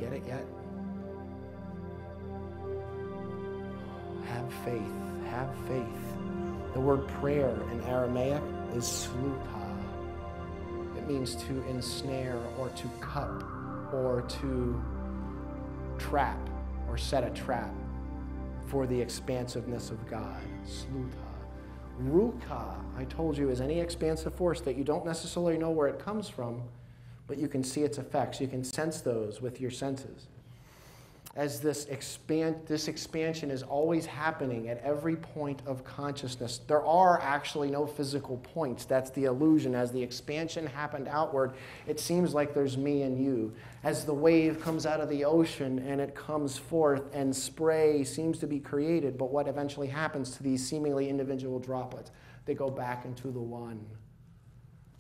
get it yet? Have faith. Have faith. The word prayer in Aramaic is Slootah. It means to ensnare or to cup or to trap or set a trap for the expansiveness of God. Slootah. Ruka, I told you, is any expansive force that you don't necessarily know where it comes from, but you can see its effects. You can sense those with your senses. As this expansion is always happening at every point of consciousness. There are actually no physical points. That's the illusion. As the expansion happened outward, it seems like there's me and you. As the wave comes out of the ocean and it comes forth and spray seems to be created, but what eventually happens to these seemingly individual droplets? They go back into the one.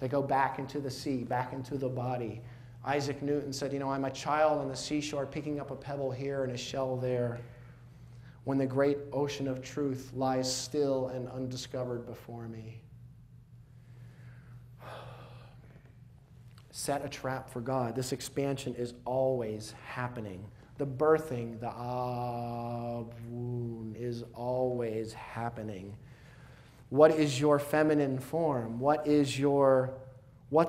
They go back into the sea, back into the body. Isaac Newton said, you know, I'm a child on the seashore picking up a pebble here and a shell there when the great ocean of truth lies still and undiscovered before me. Set a trap for God. This expansion is always happening. The birthing, the avun, is always happening. What is your feminine form? What's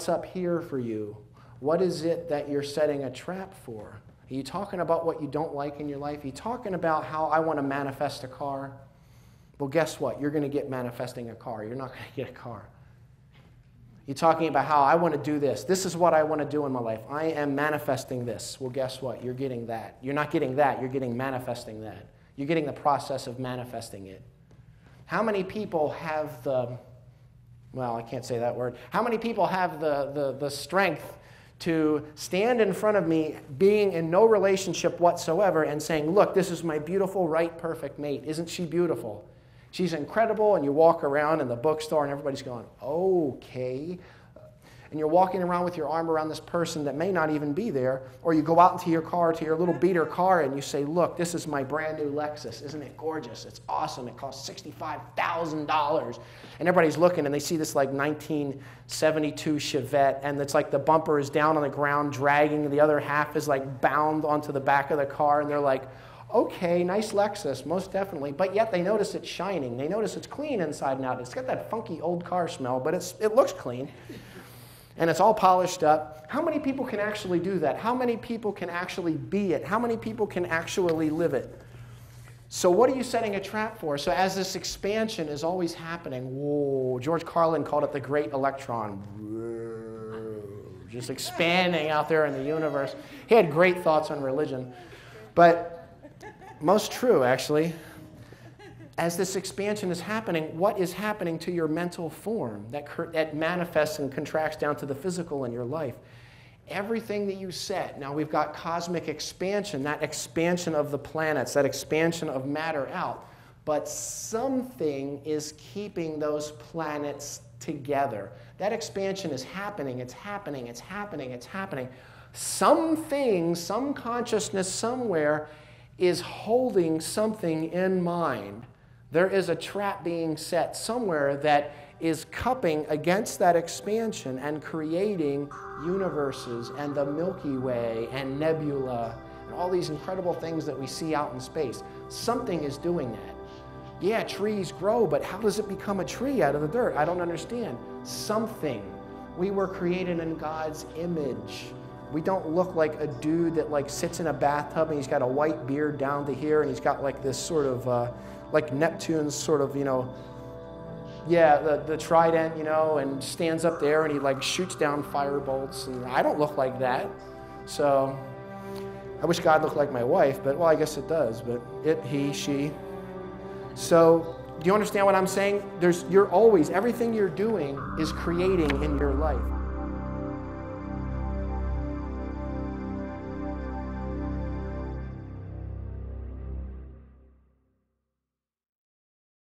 up here for you? What is it that you're setting a trap for? Are you talking about what you don't like in your life? Are you talking about how I want to manifest a car? Well, guess what? You're going to get manifesting a car. You're not going to get a car. You're talking about how I want to do this. This is what I want to do in my life. I am manifesting this. Well, guess what? You're getting that. You're not getting that. You're getting manifesting that. You're getting the process of manifesting it. How many people have well, I can't say that word. How many people have the strength to stand in front of me being in no relationship whatsoever and saying, look, this is my beautiful, right, perfect mate. Isn't she beautiful? She's incredible. And you walk around in the bookstore and everybody's going, okay. And you're walking around with your arm around this person that may not even be there. Or you go out into your car, to your little beater car, and you say, look, this is my brand new Lexus. Isn't it gorgeous? It's awesome. It costs $65,000. And everybody's looking, and they see this like 1972 Chevette, and it's like the bumper is down on the ground, dragging. The other half is like bound onto the back of the car, and they're like, okay, nice Lexus, most definitely. But yet they notice it's shining. They notice it's clean inside and out. It's got that funky old car smell, but it looks clean. And it's all polished up. How many people can actually do that? How many people can actually be it? How many people can actually live it? So what are you setting a trap for? So as this expansion is always happening, whoa, George Carlin called it the great electron. Whoa, just expanding out there in the universe. He had great thoughts on religion. But most true, actually. As this expansion is happening, what is happening to your mental form that manifests and contracts down to the physical in your life? Everything that you set. Now we've got cosmic expansion, that expansion of the planets, that expansion of matter out. But something is keeping those planets together. That expansion is happening, it's happening, it's happening, it's happening. Something, some consciousness somewhere is holding something in mind. There is a trap being set somewhere that is cupping against that expansion and creating universes and the Milky Way and nebula and all these incredible things that we see out in space. Something is doing that. Yeah, trees grow, but how does it become a tree out of the dirt? I don't understand. Something. We were created in God's image. We don't look like a dude that like sits in a bathtub and he's got a white beard down to here and he's got like this sort of like Neptune's sort of, yeah, the trident, and stands up there and he like shoots down fire bolts. And I don't look like that. So I wish God looked like my wife, but well, I guess it does. But it, he, she. So do you understand what I'm saying? You're always, everything you're doing is creating in your life.